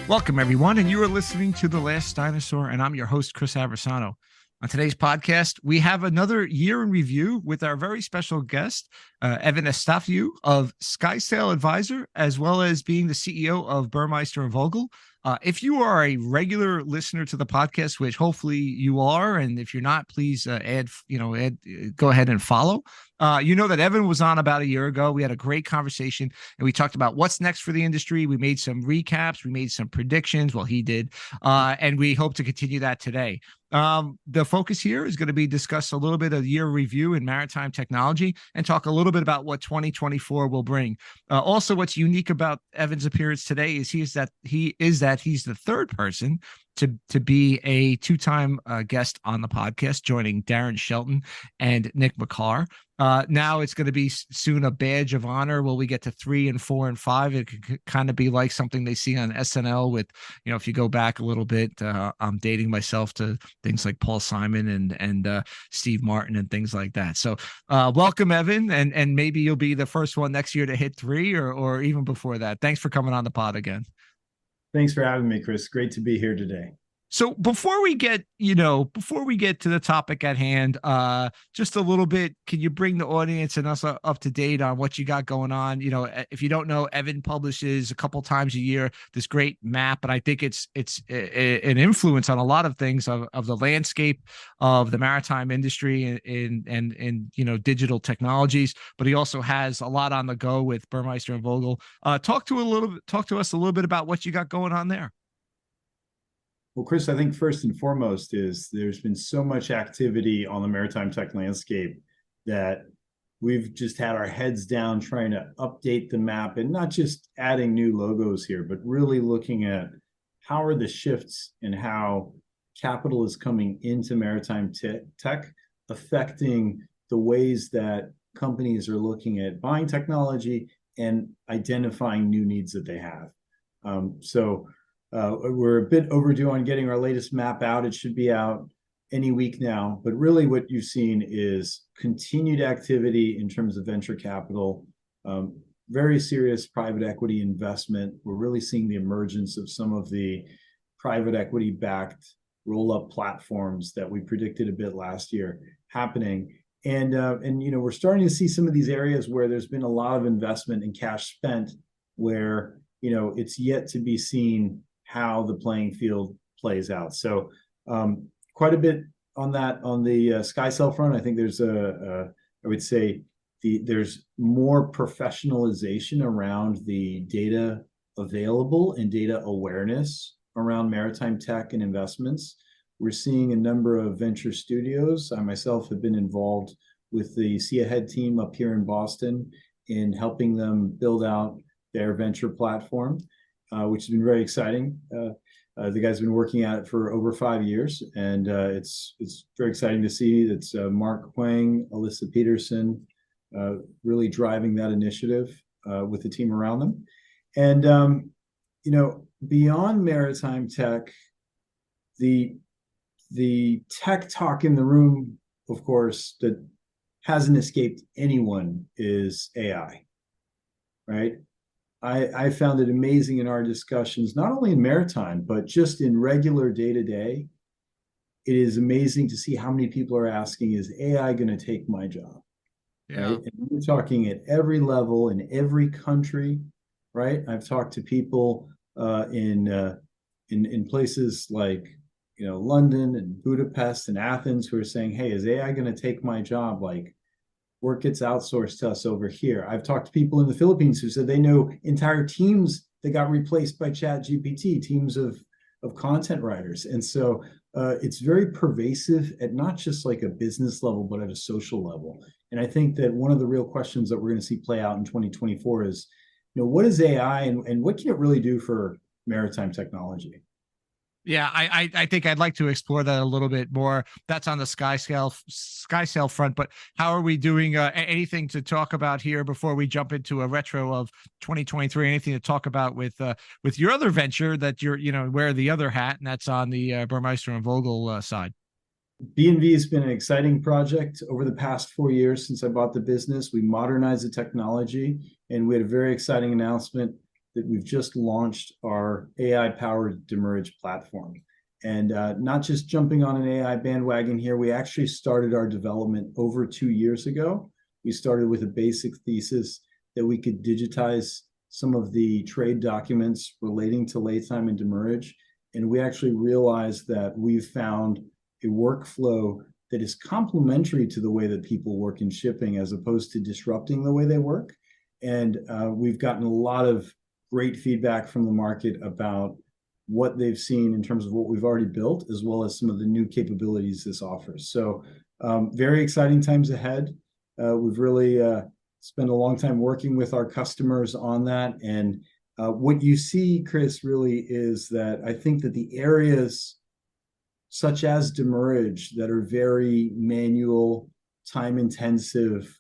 Welcome, everyone, and you are listening to The Last Dinosaur, and I'm your host, Chris Aversano. On today's podcast, we have another year in review with our very special guest, Evan Efstathiou of Skysail Advisor, as well as being the CEO of Burmeister and Vogel. If you are a regular listener to the podcast, which hopefully you are, and if you're not, please go ahead and follow. You know that Evan was on about a year ago. We had a great conversation, and we talked about what's next for the industry. We made some recaps. We made some predictions. Well, he did. And we hope to continue that today. The focus here is going to be discuss a little bit of year review in maritime technology and talk a little bit about what 2024 will bring. Also, what's unique about Evan's appearance today is he's the third person to be a two-time guest on the podcast, joining Darren Shelton and Nick McCarr. Now it's going to be soon a badge of honor. Will we get to 3 and 4 and 5? It could kind of be like something they see on SNL with, if you go back a little bit, I'm dating myself to things like Paul Simon and Steve Martin and things like that. So welcome, Evan, and maybe you'll be the first one next year to hit 3 or even before that. Thanks for coming on the pod again. Thanks for having me, Chris. Great to be here today. So before we get to the topic at hand, just a little bit, can you bring the audience and us up to date on what you got going on? If you don't know, Evan publishes a couple times a year this great map, and I think it's an influence on a lot of things of the landscape of the maritime industry and digital technologies. But he also has a lot on the go with Burmeister and Vogel. Talk to us a little bit about what you got going on there. Well, Chris, I think first and foremost is there's been so much activity on the maritime tech landscape that we've just had our heads down trying to update the map, and not just adding new logos here, but really looking at how are the shifts and how capital is coming into maritime tech affecting the ways that companies are looking at buying technology and identifying new needs that they have. We're a bit overdue on getting our latest map out. It should be out any week now. But really what you've seen is continued activity in terms of venture capital, very serious private equity investment. We're really seeing the emergence of some of the private equity-backed roll-up platforms that we predicted a bit last year happening. And we're starting to see some of these areas where there's been a lot of investment and cash spent where, it's yet to be seen how the playing field plays out. So quite a bit on that on the Skysail front. I think there's there's more professionalization around the data available and data awareness around maritime tech and investments. We're seeing a number of venture studios. I myself have been involved with the See Ahead team up here in Boston in helping them build out their venture platform, which has been very exciting. The guys have been working at it for over 5 years, and it's very exciting to see that Mark Huang, Alyssa Peterson, really driving that initiative with the team around them. And beyond maritime tech, the tech talk in the room, of course, that hasn't escaped anyone is AI, right? I found it amazing in our discussions, not only in maritime, but just in regular day-to-day. It is amazing to see how many people are asking, is AI going to take my job? Yeah. Right? And we're talking at every level in every country, right? I've talked to people in places like London and Budapest and Athens who are saying, hey, is AI going to take my job? Like, work gets outsourced to us over here. I've talked to people in the Philippines who said they know entire teams that got replaced by ChatGPT, teams of content writers. And so it's very pervasive at not just like a business level, but at a social level. And I think that one of the real questions that we're going to see play out in 2024 is, what is AI and what can it really do for maritime technology? Yeah, I think I'd like to explore that a little bit more. That's on the Skysail front, but how are we doing? Anything to talk about here before we jump into a retro of 2023? Anything to talk about with your other venture that you're wear the other hat, and that's on the Burmeister and Vogel side? B&V has been an exciting project over the past 4 years since I bought the business. We modernized the technology, and we had a very exciting announcement that we've just launched our AI-powered demurrage platform. And not just jumping on an AI bandwagon here, we actually started our development over 2 years ago. We started with a basic thesis that we could digitize some of the trade documents relating to laytime and demurrage. And we actually realized that we've found a workflow that is complementary to the way that people work in shipping as opposed to disrupting the way they work. And we've gotten a lot of great feedback from the market about what they've seen in terms of what we've already built, as well as some of the new capabilities this offers. So very exciting times ahead. We've really spent a long time working with our customers on that. And what you see, Chris, really is that I think that the areas such as demurrage that are very manual, time intensive,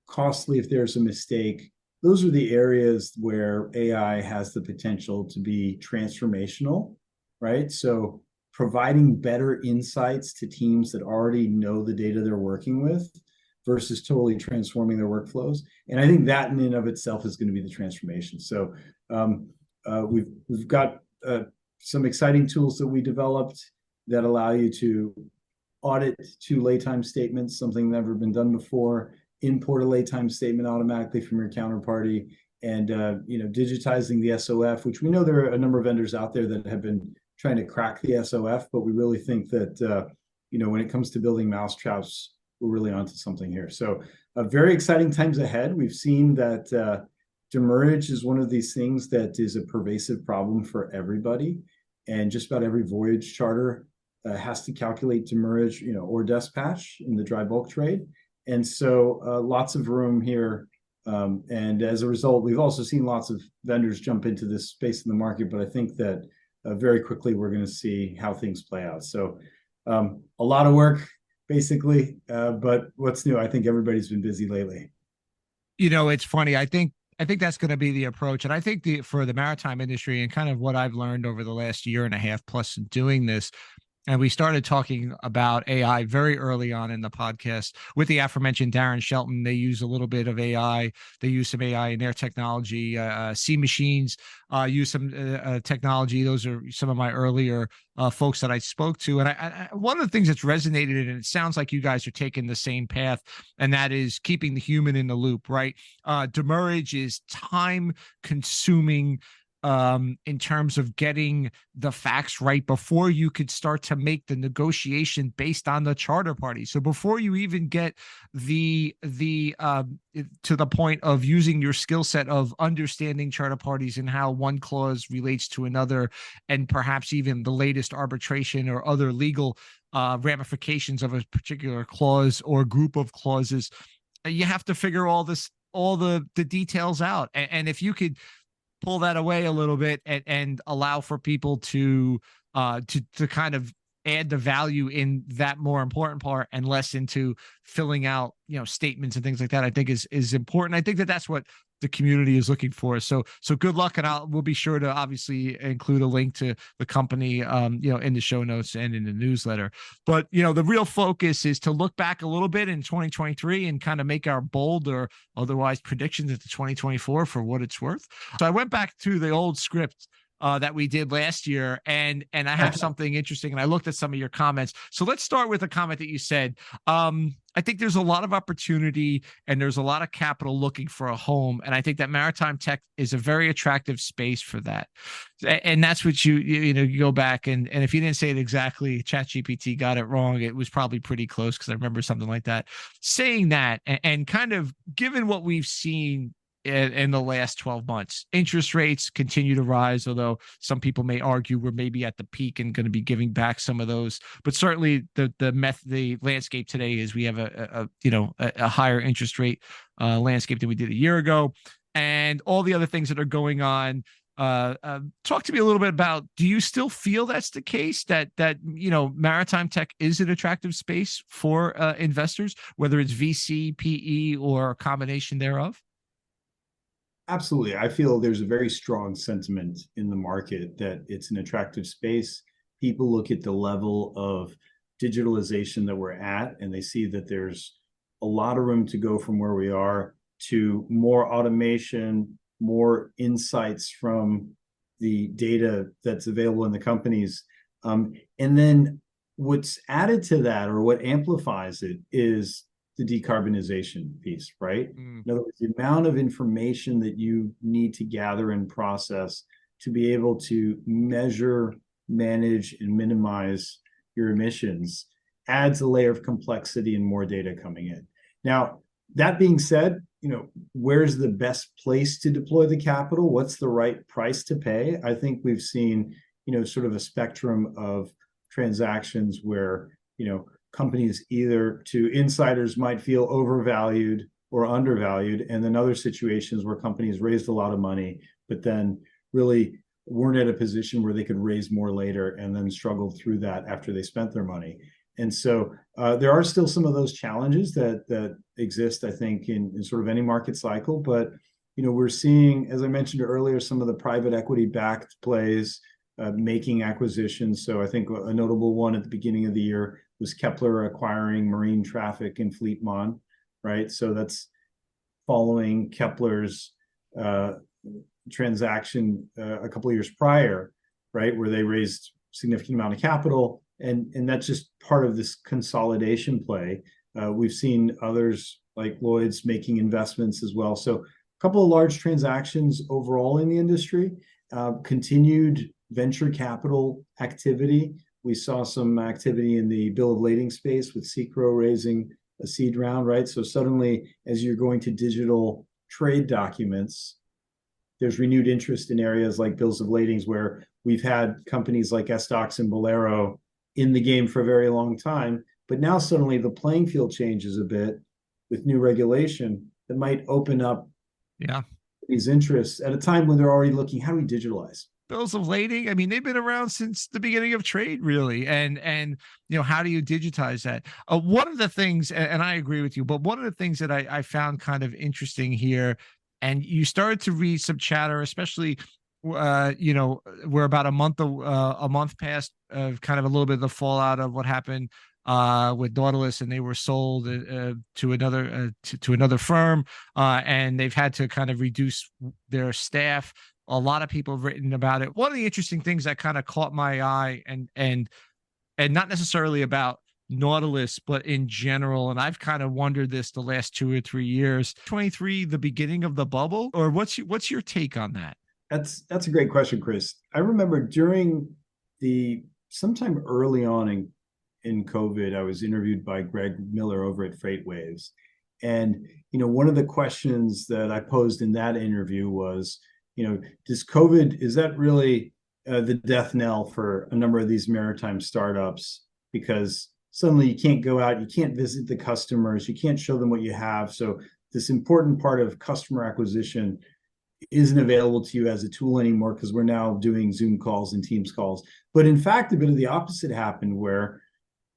costly if there's a mistake, those are the areas where AI has the potential to be transformational, right? So providing better insights to teams that already know the data they're working with versus totally transforming their workflows. And I think that in and of itself is going to be the transformation. So we've got some exciting tools that we developed that allow you to audit 2 laytime statements, something never been done before, import a laytime statement automatically from your counterparty, and digitizing the SOF, which we know there are a number of vendors out there that have been trying to crack the SOF, but we really think that when it comes to building mousetraps, we're really onto something here. So very exciting times ahead. We've seen that demurrage is one of these things that is a pervasive problem for everybody, and just about every voyage charter has to calculate demurrage, or dispatch in the dry bulk trade. And so lots of room here. And as a result, we've also seen lots of vendors jump into this space in the market, but I think that very quickly we're going to see how things play out. So a lot of work, basically, but what's new? I think everybody's been busy lately. It's funny. I think that's going to be the approach. And I think for the maritime industry and kind of what I've learned over the last year and a half plus doing this, and we started talking about AI very early on in the podcast with the aforementioned Darren Shelton. They use a little bit of AI. They use some AI in their technology. Sea Machines use some technology. Those are some of my earlier folks that I spoke to. And I one of the things that's resonated, and it sounds like you guys are taking the same path, and that is keeping the human in the loop, right? Demurrage is time-consuming in terms of getting the facts right before you could start to make the negotiation based on the charter party. So before you even get the to the point of using your skill set of understanding charter parties and how one clause relates to another, and perhaps even the latest arbitration or other legal ramifications of a particular clause or group of clauses, you have to figure all the details out. And if you could pull that away a little bit and allow for people to kind of add the value in that more important part and less into filling out, statements and things like that, I think is important. I think that's what the community is looking for. So good luck. And we'll be sure to obviously include a link to the company, in the show notes and in the newsletter. But, the real focus is to look back a little bit in 2023 and kind of make our bold or otherwise predictions into 2024 for what it's worth. So I went back to the old script that we did last year, and I have something interesting, and I looked at some of your comments. So let's start with a comment that you said. I think there's a lot of opportunity and there's a lot of capital looking for a home, and I think that maritime tech is a very attractive space for that. And that's what you go back and if you didn't say it exactly, ChatGPT got it wrong. It was probably pretty close because I remember something like that. Saying that and kind of given what we've seen in the last 12 months, interest rates continue to rise, although some people may argue we're maybe at the peak and going to be giving back some of those. But certainly the landscape today is we have a higher interest rate landscape than we did a year ago, and all the other things that are going on. Talk to me a little bit about, do you still feel that's the case, that maritime tech is an attractive space for investors, whether it's VC, PE, or a combination thereof? Absolutely. I feel there's a very strong sentiment in the market that it's an attractive space. People look at the level of digitalization that we're at, and they see that there's a lot of room to go from where we are to more automation, more insights from the data that's available in the companies. And then what's added to that, or what amplifies it, is the decarbonization piece, right? In other words, the amount of information that you need to gather and process to be able to measure, manage, and minimize your emissions adds a layer of complexity and more data coming in. Now, that being said, where's the best place to deploy the capital? What's the right price to pay? I think we've seen, sort of a spectrum of transactions where, companies, either to insiders, might feel overvalued or undervalued, and then other situations where companies raised a lot of money, but then really weren't at a position where they could raise more later and then struggled through that after they spent their money. And so there are still some of those challenges that exist, I think, in sort of any market cycle. But we're seeing, as I mentioned earlier, some of the private equity-backed plays making acquisitions. So I think a notable one at the beginning of the year was Kepler acquiring marine traffic in Fleetmon, right? So that's following Kepler's transaction a couple of years prior, right, where they raised significant amount of capital, and that's just part of this consolidation play. We've seen others like Lloyd's making investments as well. So a couple of large transactions overall in the industry, continued venture capital activity. We saw some activity in the bill of lading space with Seacro raising a seed round, right? So suddenly, as you're going to digital trade documents, there's renewed interest in areas like bills of ladings, where we've had companies like Estox and Bolero in the game for a very long time. But now suddenly the playing field changes a bit with new regulation that might open up these interests at a time when they're already looking, how do we digitalize? Bills of lading, I mean, they've been around since the beginning of trade, really. And how do you digitize that? One of the things, and I agree with you, but one of the things that I found kind of interesting here, and you started to read some chatter, especially we're about a month past kind of a little bit of the fallout of what happened with Nautilus, and they were sold to another firm, and they've had to kind of reduce their staff. A lot of people have written about it. One of the interesting things that kind of caught my eye, and not necessarily about Nautilus, but in general, and I've kind of wondered this the last 2 or 3 years, 23, the beginning of the bubble, or what's your take on that? That's a great question, Chris. I remember during sometime early on in COVID, I was interviewed by Greg Miller over at FreightWaves. And, one of the questions that I posed in that interview was, does COVID, is that really the death knell for a number of these maritime startups? Because suddenly you can't go out, you can't visit the customers, you can't show them what you have. So this important part of customer acquisition isn't available to you as a tool anymore, because we're now doing Zoom calls and Teams calls. But in fact, a bit of the opposite happened, where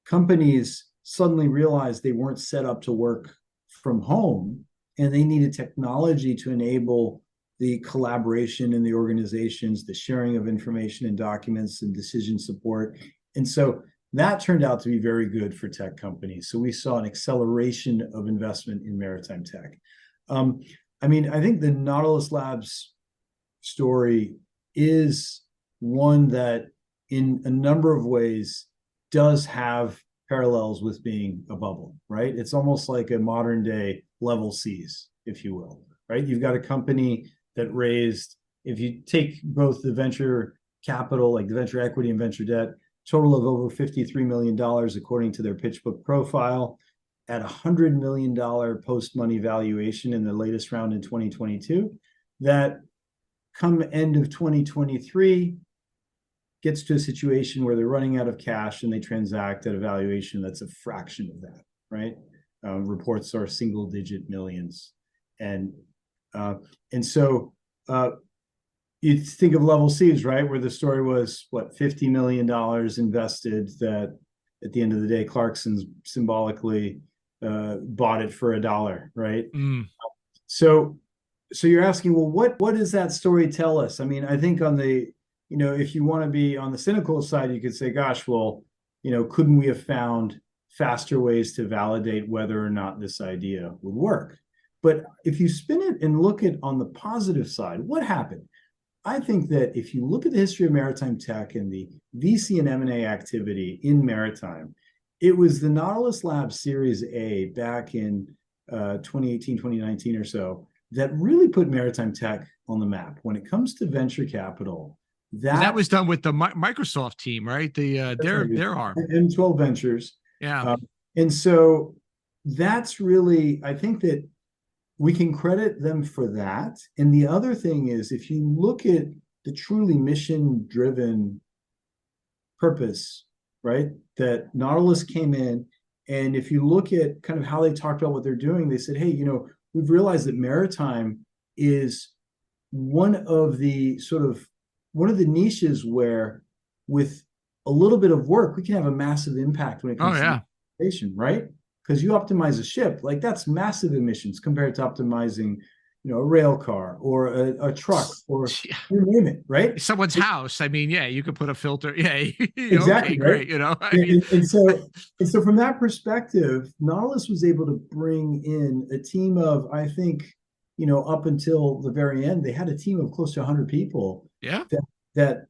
companies suddenly realized they weren't set up to work from home, and they needed technology to enable the collaboration in the organizations, the sharing of information and documents and decision support. And so that turned out to be very good for tech companies. So we saw an acceleration of investment in maritime tech. I think the Nautilus Labs story is one that in a number of ways does have parallels with being a bubble, right? It's almost like a modern day level C's, if you will, right? You've got a company that raised, if you take both the venture capital, like the venture equity and venture debt, total of over $53 million, according to their pitch book profile, at $100 million post-money valuation in the latest round in 2022, that come end of 2023, gets to a situation where they're running out of cash and they transact at a valuation that's a fraction of that, right? Reports are single-digit millions. And so you think of level C's, right? Where the story was, $50 million invested, that at the end of the day, Clarkson's symbolically bought it for $1, right? So you're asking, well, what does that story tell us? I mean, I think on the, if you want to be on the cynical side, you could say, gosh, well, couldn't we have found faster ways to validate whether or not this idea would work? But if you spin it and look at on the positive side, what happened? I think that if you look at the history of maritime tech and the VC and M&A activity in maritime, it was the Nautilus Labs Series A back in 2018, 2019 or so that really put maritime tech on the map. When it comes to venture capital, that was done with the Microsoft team, right? Their arm. M12 Ventures. Yeah. And so that's really, I think that we can credit them for that. And the other thing is, if you look at the truly mission-driven purpose, right, that Nautilus came in, and if you look at kind of how they talked about what they're doing, they said, hey, you know, we've realized that maritime is one of the niches where with a little bit of work, we can have a massive impact when it comes to innovation, right? Because you optimize a ship, like that's massive emissions compared to optimizing, you know, a rail car or a truck or you name it, right? Someone's house. I mean, yeah, you could put a filter. Yeah, exactly. Okay, right? Great. You know, I mean, and so from that perspective, Nautilus was able to bring in a team of, I think, you know, up until the very end, they had a team of close to 100 people. Yeah. That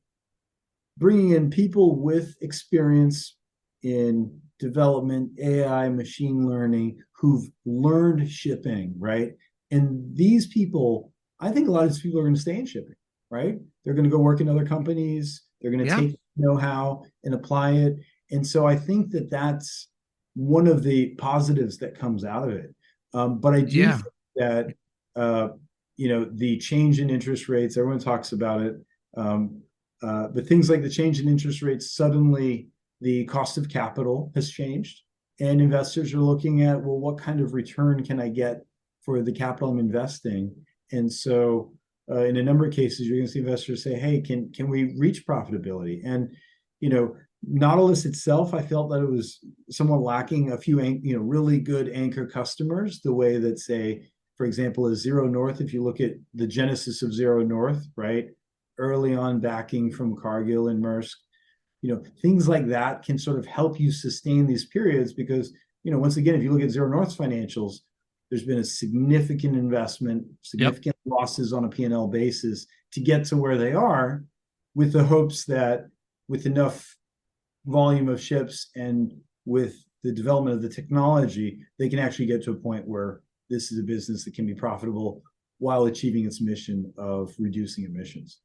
bringing in people with experience in development, AI, machine learning, who've learned shipping, right? And these people, I think a lot of these people are going to stay in shipping, right? They're going to go work in other companies. They're going to take know-how and apply it. And so I think that that's one of the positives that comes out of it. But I do think that, you know, the change in interest rates, everyone talks about it. But things like the change in interest rates, suddenly the cost of capital has changed, and investors are looking at, well, what kind of return can I get for the capital I'm investing? And so in a number of cases, you're going to see investors say, hey, can we reach profitability? And, you know, Nautilus itself, I felt that it was somewhat lacking a few, you know, really good anchor customers, the way that, say, for example, is Zero North. If you look at the genesis of Zero North, right? Early on backing from Cargill and Maersk, you know, things like that can sort of help you sustain these periods because, you know, once again, if you look at Zero North's financials, there's been a significant investment, significant losses on a P&L basis to get to where they are, with the hopes that with enough volume of ships and with the development of the technology, they can actually get to a point where this is a business that can be profitable while achieving its mission of reducing emissions.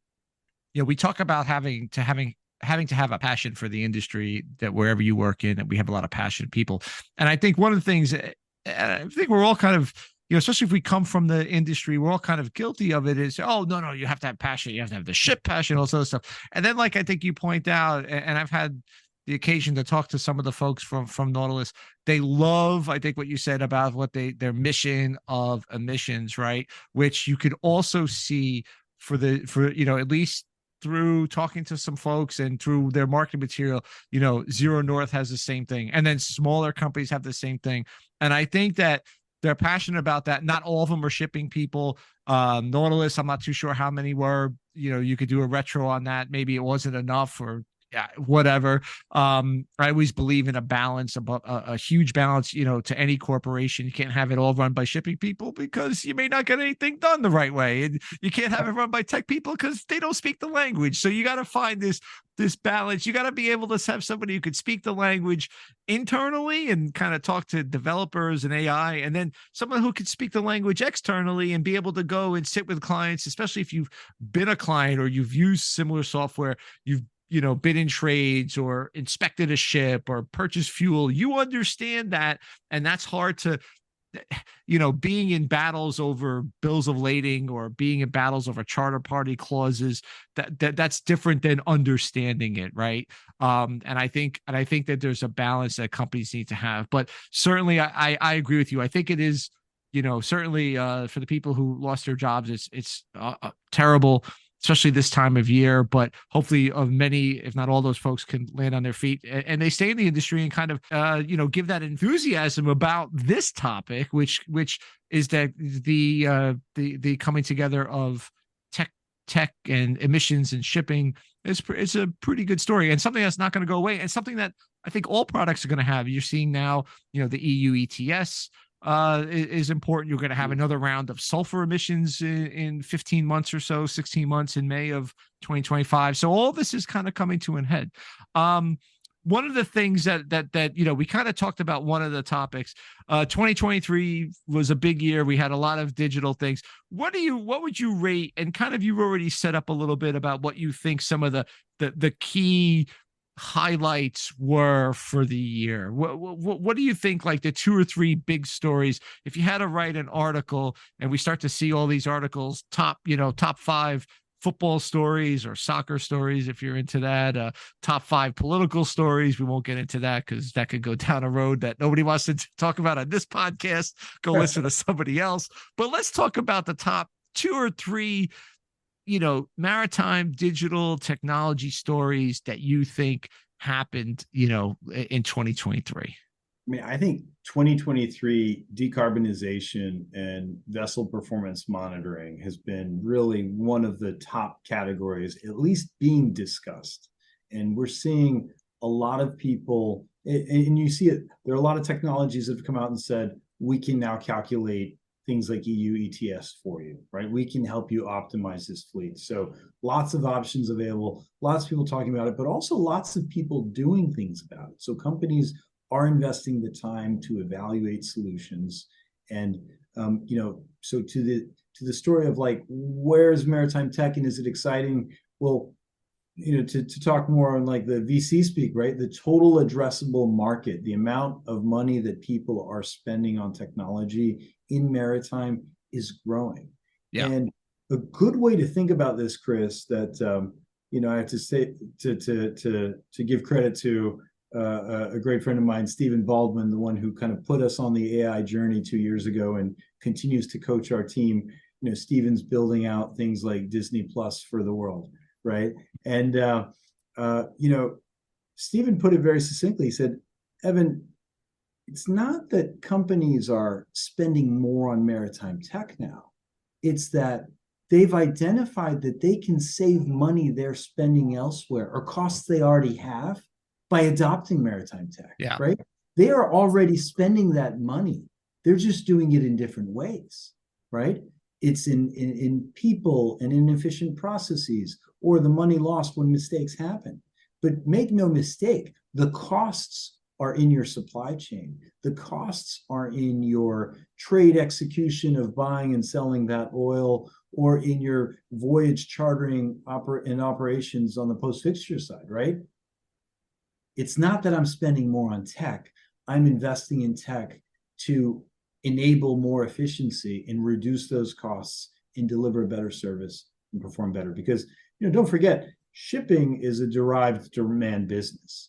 Yeah, we talk about having to have a passion for the industry, that wherever you work in, that we have a lot of passionate people. And I think one of the things, I think we're all kind of, you know, especially if we come from the industry, we're all kind of guilty of it, is, oh, no, you have to have passion. You have to have the ship passion, all this other stuff. And then, like, I think you point out, and I've had the occasion to talk to some of the folks from Nautilus. They love, I think, what you said about what their mission of emissions, right? Which you could also see for you know, at least through talking to some folks and through their marketing material, you know, Zero North has the same thing. And then smaller companies have the same thing. And I think that they're passionate about that. Not all of them are shipping people. Nautilus, I'm not too sure how many were. You know, you could do a retro on that. Maybe it wasn't enough, or whatever. I always believe in a balance, about a huge balance, you know, to any corporation. You can't have it all run by shipping people because you may not get anything done the right way. And you can't have it run by tech people because they don't speak the language. So you got to find this balance. You got to be able to have somebody who could speak the language internally and kind of talk to developers and AI, and then someone who could speak the language externally and be able to go and sit with clients, especially if you've been a client or you've used similar software, you've, you know, been in trades or inspected a ship or purchased fuel. You understand that. And that's hard to, you know, being in battles over bills of lading or being in battles over charter party clauses, that's different than understanding it, right? And I think that there's a balance that companies need to have. But certainly I agree with you. I think it is, you know, certainly for the people who lost their jobs, it's terrible, especially this time of year. But hopefully many, if not all, those folks can land on their feet and they stay in the industry and kind of, you know, give that enthusiasm about this topic, which is that the coming together of tech and emissions and shipping it's a pretty good story, and something that's not going to go away, and something that I think all products are going to have. You're seeing now, you know, the EU ETS is important. You're going to have another round of sulfur emissions in 15 months or so, 16 months in May of 2025. So all this is kind of coming to an head. One of the things that we kind of talked about, one of the topics, 2023 was a big year. We had a lot of digital things. What would you rate? And kind of, you've already set up a little bit about what you think some of the key highlights were for the year. What do you think, like the 2 or 3 big stories, if you had to write an article, and we start to see all these articles, top 5 football stories or soccer stories, if you're into that, top 5 political stories. We won't get into that because that could go down a road that nobody wants to talk about on this podcast. Go listen to somebody else. But let's talk about the top 2 or 3, maritime digital technology stories that you think happened, in 2023. I mean, I think 2023 decarbonization and vessel performance monitoring has been really one of the top categories, at least being discussed. And we're seeing a lot of people, and you see it, there are a lot of technologies that have come out and said, we can now calculate things like EU ETS for you, right? We can help you optimize this fleet. So lots of options available, lots of people talking about it, but also lots of people doing things about it. So companies are investing the time to evaluate solutions. And so to the story of like, where's maritime tech and is it exciting? Well, to talk more on like the VC speak, right? The total addressable market, the amount of money that people are spending on technology in maritime is growing. Yeah. And a good way to think about this, Chris, that I have to say to give credit to a great friend of mine, Stephen Baldwin, the one who kind of put us on the AI journey 2 years ago and continues to coach our team. Stephen's building out things like Disney Plus for the world, right? And Stephen put it very succinctly. He said, Evan, it's not that companies are spending more on maritime tech now. It's that they've identified that they can save money they're spending elsewhere or costs they already have by adopting maritime tech, right? They are already spending that money. They're just doing it in different ways, right? It's in people and inefficient processes or the money lost when mistakes happen. But make no mistake, the costs are in your supply chain. The costs are in your trade execution of buying and selling that oil, or in your voyage chartering and operations on the post-fixture side, right? It's not that I'm spending more on tech. I'm investing in tech to enable more efficiency and reduce those costs and deliver a better service and perform better. Because, don't forget, shipping is a derived demand business,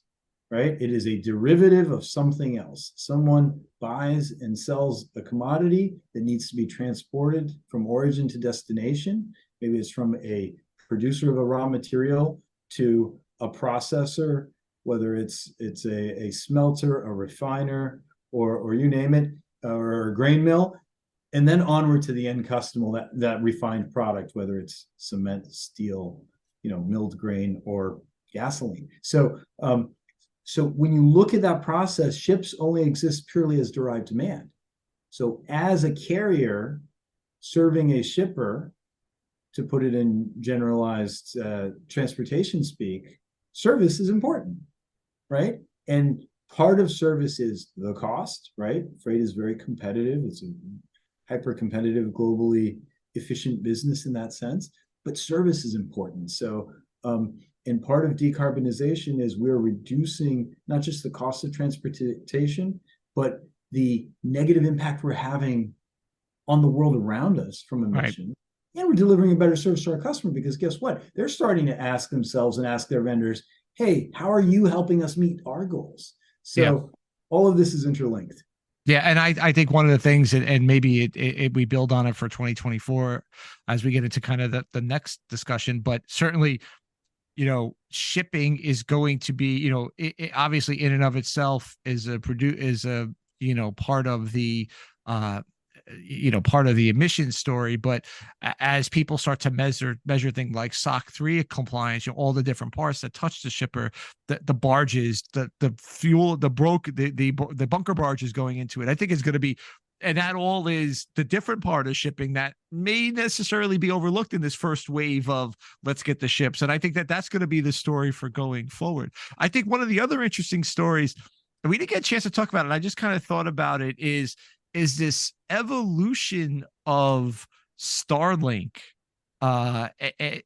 right? It is a derivative of something else. Someone buys and sells a commodity that needs to be transported from origin to destination. Maybe it's from a producer of a raw material to a processor, whether it's a smelter, a refiner, or you name it, or a grain mill, and then onward to the end customer, that refined product, whether it's cement, steel, milled grain, or gasoline. So when you look at that process, ships only exist purely as derived demand. So as a carrier serving a shipper, to put it in generalized transportation speak, service is important, right? And part of service is the cost, right? Freight is very competitive. It's a hyper-competitive, globally efficient business in that sense, but service is important. So, and part of decarbonization is we're reducing not just the cost of transportation, but the negative impact we're having on the world around us from emissions. Right. And we're delivering a better service to our customer, because guess what? They're starting to ask themselves and ask their vendors, hey, how are you helping us meet our goals? So all of this is interlinked. Yeah, and I think one of the things, and maybe we build on it for 2024 as we get into kind of the next discussion, but certainly, shipping is going to be, it obviously in and of itself is a part of the part of the emissions story. But as people start to measure things like SOC 3 compliance, all the different parts that touch the shipper, the barges, the fuel, the bunker barges going into it, I think is going to be And that all is the different part of shipping that may necessarily be overlooked in this first wave of let's get the ships. And I think that that's going to be the story for going forward. I think one of the other interesting stories, and we didn't get a chance to talk about it, I just kind of thought about it, is this evolution of Starlink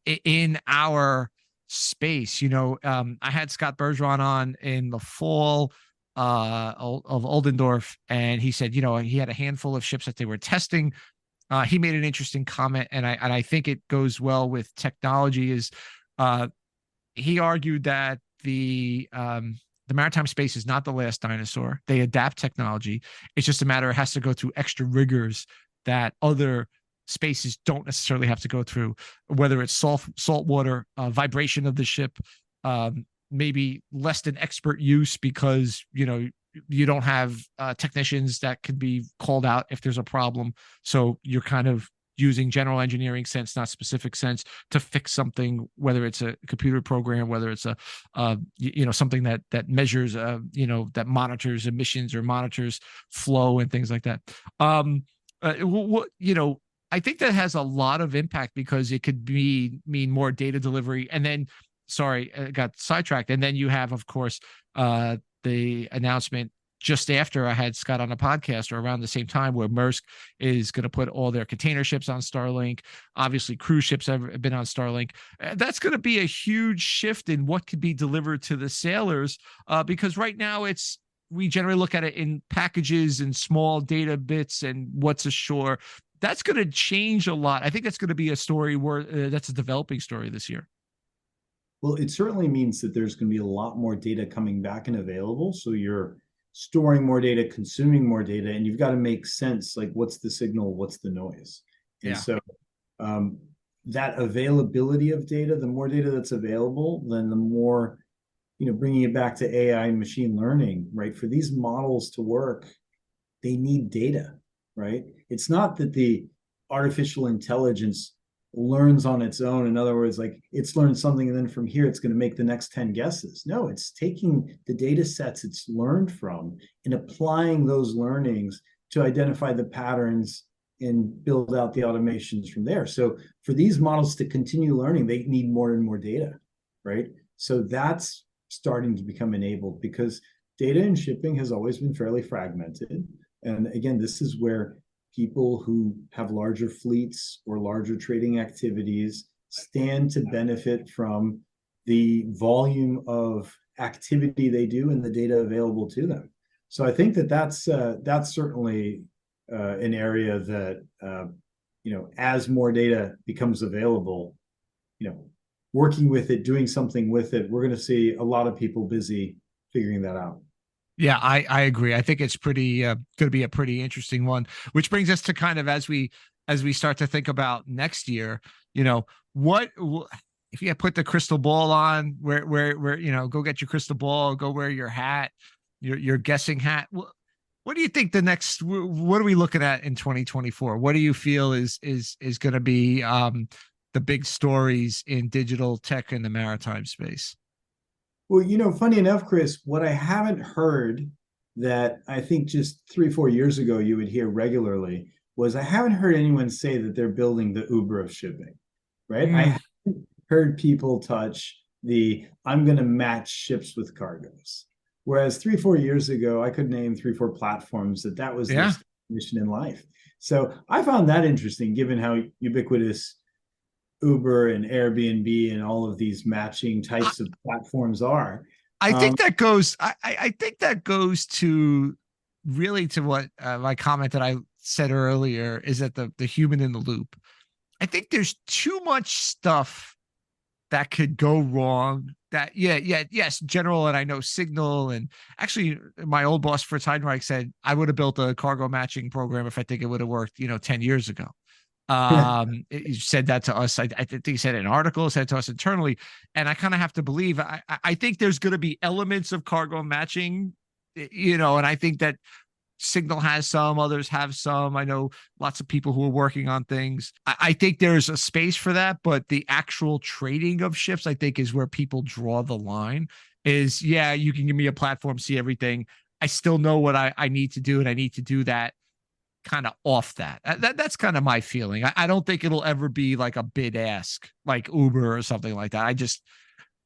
in our space. I had Scott Bergeron on in the fall of Oldendorf, and he said, he had a handful of ships that they were testing. He made an interesting comment, and I think it goes well with technology. Is he argued that the maritime space is not the last dinosaur. They adapt technology. It's just a matter it has to go through extra rigors that other spaces don't necessarily have to go through, whether it's salt water, vibration of the ship, maybe less than expert use because you don't have technicians that could be called out if there's a problem. So you're kind of using general engineering sense, not specific sense, to fix something, whether it's a computer program, whether it's a something that measures that monitors emissions or monitors flow and things like that. I think that has a lot of impact because it could mean more data delivery. And then, sorry, I got sidetracked. And then you have, of course, the announcement just after I had Scott on a podcast, or around the same time, where Maersk is going to put all their container ships on Starlink. Obviously, cruise ships have been on Starlink. That's going to be a huge shift in what could be delivered to the sailors, because right now we generally look at it in packages and small data bits and what's ashore. That's going to change a lot. I think that's going to be a story where that's a developing story this year. Well, it certainly means that there's going to be a lot more data coming back and available. So you're storing more data, consuming more data, and you've got to make sense, like what's the signal, what's the noise. And so that availability of data, the more data that's available, then the more, bringing it back to AI and machine learning, right? For these models to work, they need data, right? It's not that the artificial intelligence learns on its own. In other words, like it's learned something and then from here it's going to make the next 10 guesses. No, it's taking the data sets it's learned from and applying those learnings to identify the patterns and build out the automations from there. So for these models to continue learning, they need more and more data, right? So that's starting to become enabled because data in shipping has always been fairly fragmented. And again, this is where people who have larger fleets or larger trading activities stand to benefit from the volume of activity they do and the data available to them. So I think that's certainly an area that as more data becomes available, working with it, doing something with it, we're going to see a lot of people busy figuring that out. Yeah, I agree. I think it's pretty going to be a pretty interesting one, which brings us to kind of as we start to think about next year, what if you put the crystal ball on, where go get your crystal ball, go wear your hat, your guessing hat. What do you think what are we looking at in 2024? What do you feel is going to be the big stories in digital tech in the maritime space? Well, funny enough, Chris, what I haven't heard that I think just 3-4 years ago you would hear regularly was I haven't heard anyone say that they're building the Uber of shipping, right? I haven't heard people touch I'm going to match ships with cargoes. Whereas 3-4 years ago, I could name 3-4 platforms that was their mission in life. So I found that interesting, given how ubiquitous Uber and Airbnb and all of these matching types of platforms are. I think that goes. I think that goes to really to what my comment that I said earlier is that the human in the loop. I think there's too much stuff that could go wrong. Yes, General, and I know Signal, and actually my old boss Fritz Heidenreich said I would have built a cargo matching program if I think it would have worked 10 years ago. He said that to us. I think he said an article, said to us internally, and I kind of have to believe. I think there's going to be elements of cargo matching, and I think that Signal has some, others have some. I know lots of people who are working on things. I think there's a space for that, but the actual trading of ships, I think, is where people draw the line. Is you can give me a platform, see everything. I still know what I need to do, and I need to do that kind of off that. That's kind of my feeling. I don't think it'll ever be like a bid ask like Uber or something like that.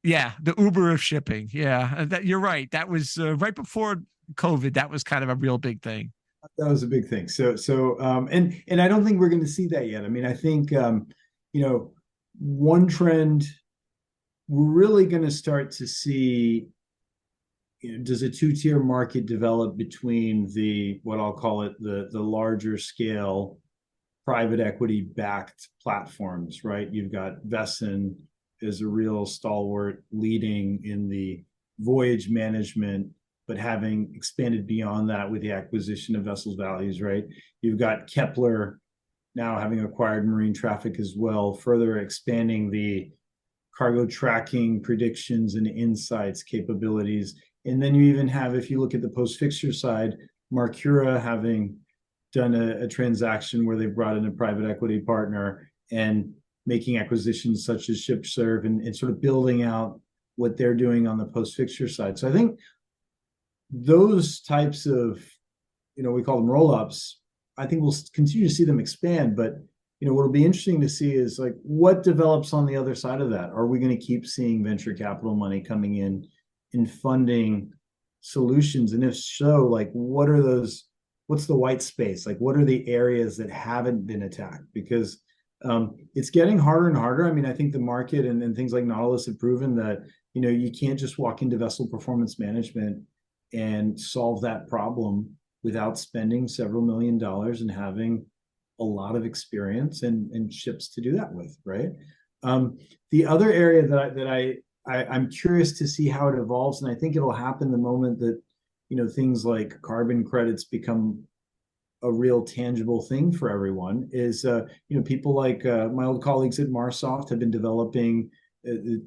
Yeah, the Uber of shipping. Yeah, you're right. That was right before COVID. That was kind of a real big thing. That was a big thing. And I don't think we're going to see that yet. I mean, I think one trend we're really going to start to see, does a two-tier market develop between what I'll call it, the larger scale private equity backed platforms, right? You've got Vesson as a real stalwart leading in the voyage management, but having expanded beyond that with the acquisition of Vessels Values, right? You've got Kepler now having acquired marine traffic as well, further expanding the cargo tracking, predictions, and insights capabilities. And then you even have, if you look at the post-fixture side, Marcura having done a transaction where they've brought in a private equity partner and making acquisitions such as ShipServe and sort of building out what they're doing on the post-fixture side. So I think those types of, we call them roll-ups, I think we'll continue to see them expand. But what'll be interesting to see is like what develops on the other side of that. Are we going to keep seeing venture capital money coming in and funding solutions? And if so, like what's the white space? Like what are the areas that haven't been attacked? Because it's getting harder and harder. I mean, I think the market and things like Nautilus have proven that, you can't just walk into vessel performance management and solve that problem without spending several $1 million and having a lot of experience and ships to do that with, right? The other area that I'm curious to see how it evolves, and I think it'll happen the moment that things like carbon credits become a real tangible thing for everyone, is people like my old colleagues at Marsoft have been developing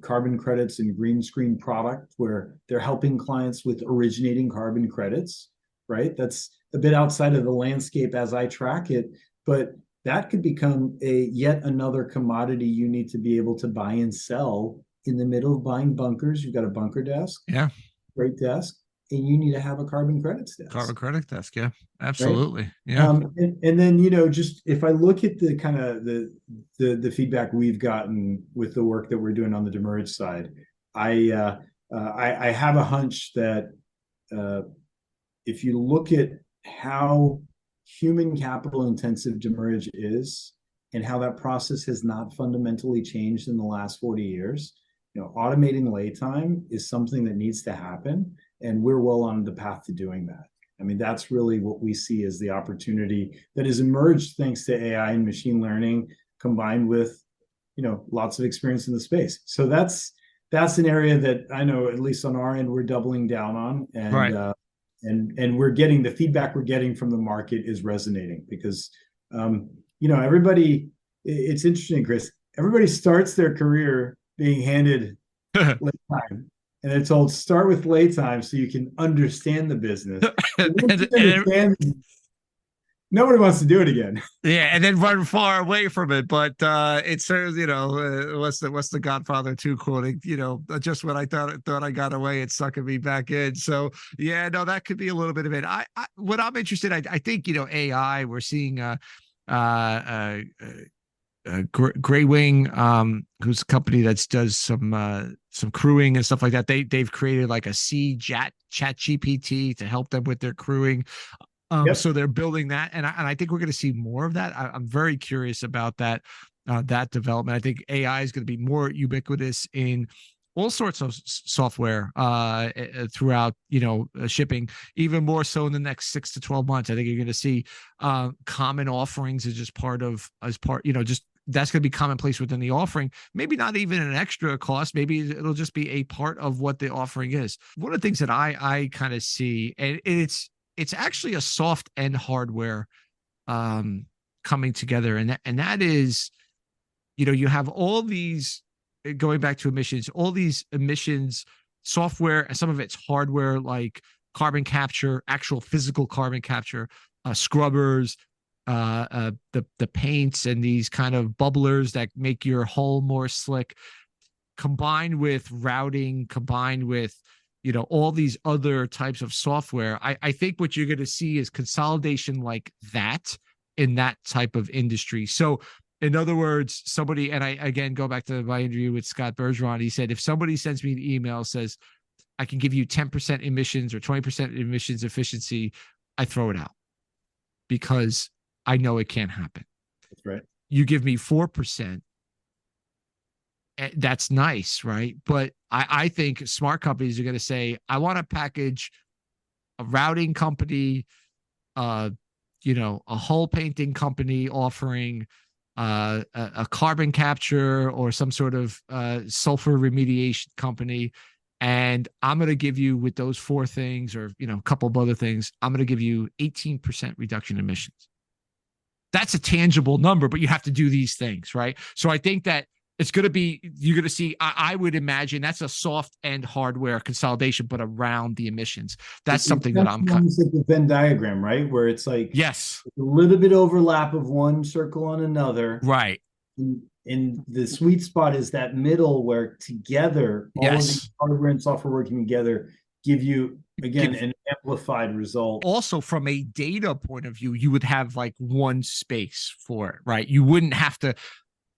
carbon credits and green screen product where they're helping clients with originating carbon credits, right? That's a bit outside of the landscape as I track it, but that could become yet another commodity you need to be able to buy and sell in the middle of buying bunkers. You've got a bunker desk, yeah, great desk, and you need to have a carbon credits desk. Carbon credit desk, yeah, absolutely, right? Yeah. And then just if I look at the kind of the feedback we've gotten with the work that we're doing on the demurrage side, I have a hunch that if you look at how human capital intensive demurrage is and how that process has not fundamentally changed in the last 40 years, automating lay time is something that needs to happen, and we're well on the path to doing that. I mean, that's really what we see as the opportunity that has emerged thanks to AI and machine learning combined with, lots of experience in the space. So that's an area that I know, at least on our end, we're doubling down on. And right. And we're getting the feedback we're getting from the market is resonating because, everybody, it's interesting, Chris, everybody starts their career being handed lay time. And they're told, start with lay time so you can understand the business. Nobody wants to do it again. Yeah, and then run far away from it. But it serves, what's the Godfather 2 quoting? Just when I thought I got away, it's sucking me back in. So yeah, no, that could be a little bit of it. What I'm interested, I think AI. We're seeing Gray Wing, who's a company that does some crewing and stuff like that. They've created like a chat GPT to help them with their crewing. Yep. So they're building that, and I think we're going to see more of that. I'm very curious about that development. I think AI is going to be more ubiquitous in all sorts of software throughout shipping, even more so in the next 6 to 12 months. I think you're going to see common offerings as just just that's going to be commonplace within the offering. Maybe not even an extra cost. Maybe it'll just be a part of what the offering is. One of the things that I kind of see, and it's actually a soft and hardware coming together, and that is, you have all these, going back to emissions, all these emissions software, and some of it's hardware like carbon capture, actual physical carbon capture, scrubbers, the paints and these kind of bubblers that make your hull more slick, combined with routing, combined with all these other types of software. I think what you're going to see is consolidation like that in that type of industry. So in other words, somebody, and I again go back to my interview with Scott Bergeron, he said, if somebody sends me an email, says, I can give you 10% emissions or 20% emissions efficiency, I throw it out because I know it can't happen. That's right. You give me 4%, that's nice, right? But I think smart companies are going to say, I want to package a routing company, a hull painting company offering a carbon capture or some sort of sulfur remediation company. And I'm going to give you, with those 4 things or, a couple of other things, I'm going to give you 18% reduction in emissions. That's a tangible number, but you have to do these things, right? So I think that it's going to be, you're going to see, I would imagine that's a soft and hardware consolidation, but around the emissions. That's something that I'm almost like the Venn diagram, right? Where it's like, yes, a little bit overlap of one circle on another. right. And the sweet spot is that middle where together, all of the hardware and software working together give you, again, an amplified result. Also, from a data point of view, you would have like one space for it, right? You wouldn't have to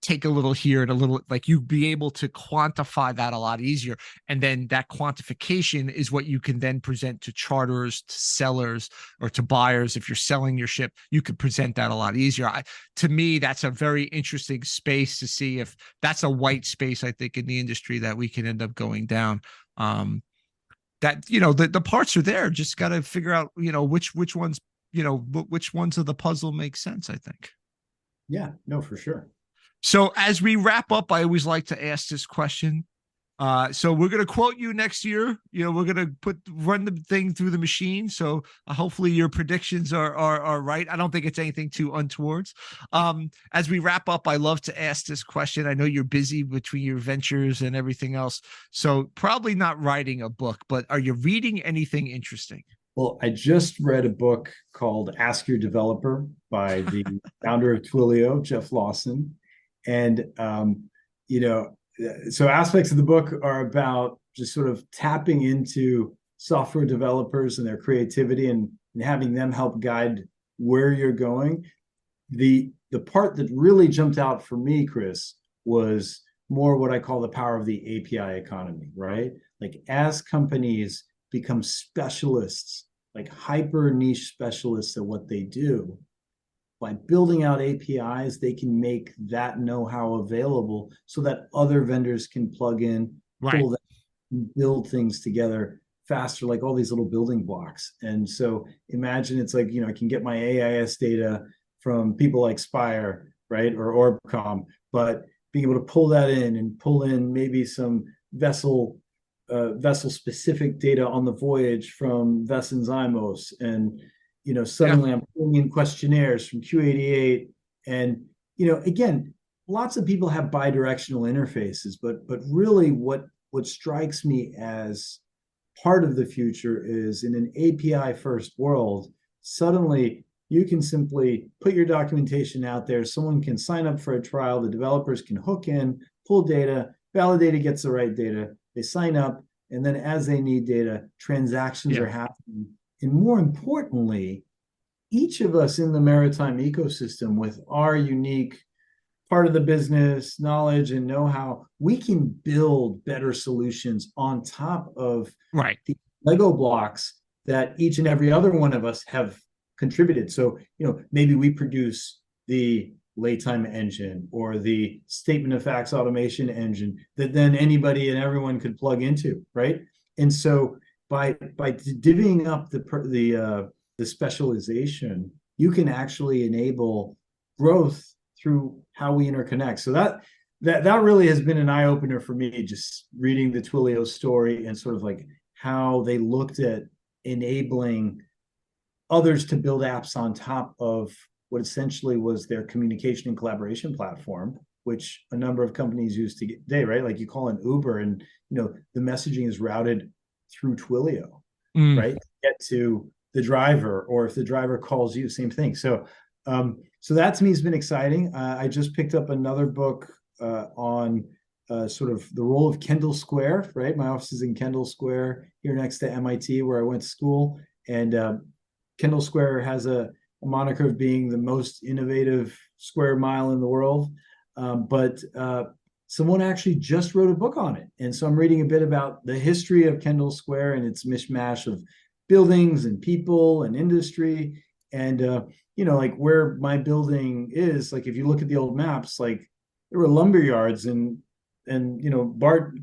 take a little here and a little, like you'd be able to quantify that a lot easier. And then that quantification is what you can then present to charters, to sellers, or to buyers. If you're selling your ship, you could present that a lot easier. To me, that's a very interesting space to see if that's a white space, I think, in the industry that we can end up going down. That, the parts are there, just got to figure out, which ones, which ones of the puzzle make sense, I think. Yeah, no, for sure. So as we wrap up, I always like to ask this question. So we're going to quote you next year. We're going to run the thing through the machine. So hopefully your predictions are right. I don't think it's anything too untowards. As we wrap up, I love to ask this question. I know you're busy between your ventures and everything else, so probably not writing a book, but are you reading anything interesting? Well, I just read a book called Ask Your Developer by the founder of Twilio, Jeff Lawson. And, so aspects of the book are about just sort of tapping into software developers and their creativity and having them help guide where you're going. The part that really jumped out for me, Chris, was more what I call the power of the API economy, right? Like as companies become specialists, like hyper niche specialists at what they do, by building out APIs, they can make that know-how available so that other vendors can plug in, pull that, and build things together faster, like all these little building blocks. And so imagine it's like, I can get my AIS data from people like Spire, right, or Orbcom, but being able to pull that in and pull in maybe some vessel specific data on the voyage from Vesenzymos, and suddenly I'm pulling in questionnaires from Q88. And, again, lots of people have bidirectional interfaces, but really what strikes me as part of the future is in an API first world, suddenly you can simply put your documentation out there. Someone can sign up for a trial. The developers can hook in, pull data, validator gets the right data. They sign up. And then as they need data, transactions are happening. And more importantly, each of us in the maritime ecosystem with our unique part of the business, knowledge and know-how, we can build better solutions on top of the Lego blocks that each and every other one of us have contributed. So, maybe we produce the laytime engine or the statement of facts automation engine that then anybody and everyone could plug into, right? And so by divvying up the specialization, you can actually enable growth through how we interconnect. So that really has been an eye opener for me, just reading the Twilio story and sort of like how they looked at enabling others to build apps on top of what essentially was their communication and collaboration platform, which a number of companies use today, right? Like you call an Uber and, the messaging is routed through Twilio, right? To get to the driver, or if the driver calls you, same thing. So that to me has been exciting. I just picked up another book on sort of the role of Kendall Square, right? My office is in Kendall Square here next to MIT, where I went to school. And Kendall Square has a moniker of being the most innovative square mile in the world. But someone actually just wrote a book on it. And so I'm reading a bit about the history of Kendall Square and its mishmash of buildings and people and industry. And, like where my building is, like if you look at the old maps, like there were lumber yards and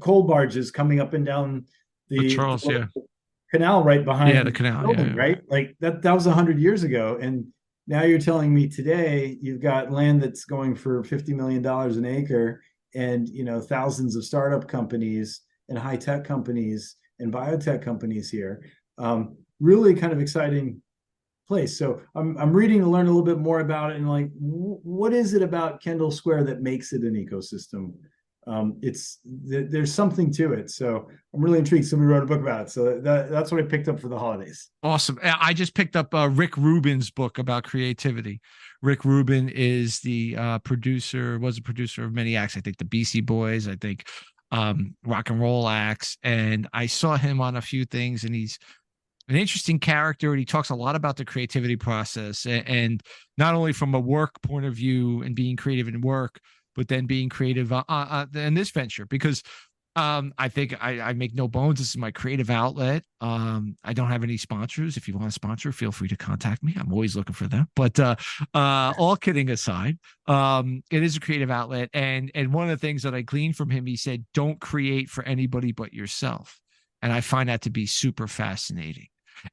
coal barges coming up and down the Charles, canal right behind the canal, building, right? Like that was 100 years ago. And now you're telling me today you've got land that's going for $50 million an acre, and thousands of startup companies and high-tech companies and biotech companies here. Really kind of exciting place. So I'm reading to learn a little bit more about it, and like, what is it about Kendall Square that makes it an ecosystem? There's something to it. So I'm really intrigued. Somebody wrote a book about it. So that's what I picked up for the holidays. Awesome. I just picked up Rick Rubin's book about creativity. Rick Rubin is the was a producer of many acts. I think the BC Boys, I think rock and roll acts. And I saw him on a few things, and he's an interesting character, and he talks a lot about the creativity process, and not only from a work point of view and being creative in work, but then being creative in this venture, because I think I make no bones. This is my creative outlet. I don't have any sponsors. If you want to sponsor, feel free to contact me. I'm always looking for them. But all kidding aside, it is a creative outlet. And one of the things that I gleaned from him, he said, don't create for anybody but yourself. And I find that to be super fascinating.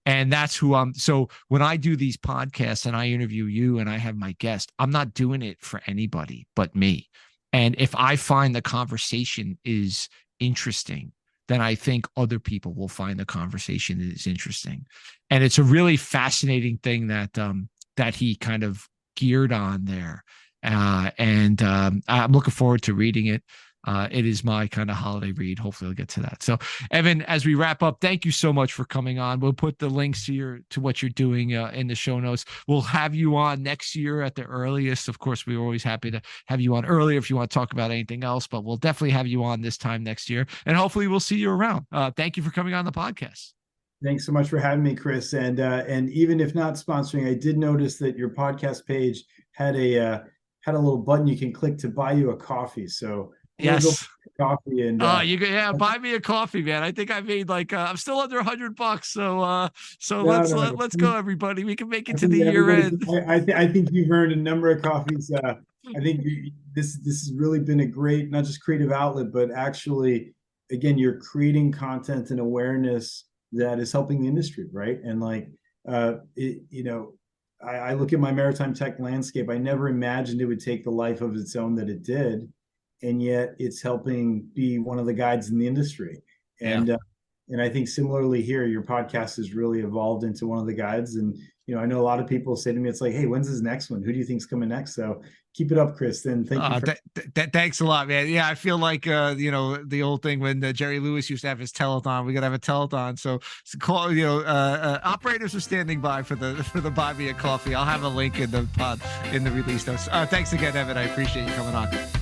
And that's who so when I do these podcasts and I interview you and I have my guest, I'm not doing it for anybody but me. And if I find the conversation is interesting, then I think other people will find the conversation is interesting. And it's a really fascinating thing that he kind of geared on there. And I'm looking forward to reading it. It is my kind of holiday read. Hopefully I'll get to that. So Evan, as we wrap up, thank you so much for coming on. We'll put the links to what you're doing in the show notes. We'll have you on next year at the earliest. Of course, we're always happy to have you on earlier if you want to talk about anything else, but we'll definitely have you on this time next year. And hopefully we'll see you around. Thank you for coming on the podcast. Thanks so much for having me, Chris. And even if not sponsoring, I did notice that your podcast page had a little button you can click to buy you a coffee. So yes, coffee and buy me a coffee, man. I think I made like I'm still under $100, so let's go, everybody. We can make it to the year end. I think you've earned a number of coffees. I think this has really been a great, not just creative outlet, but actually, again, you're creating content and awareness that is helping the industry, right? And like I look at my maritime tech landscape. I never imagined it would take the life of its own that it did. And yet it's helping be one of the guides in the industry. And I think similarly here, your podcast has really evolved into one of the guides. And, I know a lot of people say to me, it's like, hey, when's his next one? Who do you think's coming next? So keep it up, Chris. And thank you. Thanks a lot, man. Yeah, I feel like, the old thing when Jerry Lewis used to have his telethon, we got to have a telethon. So call, operators are standing by for the buy me a coffee. I'll have a link in the release notes. Thanks again, Evan. I appreciate you coming on.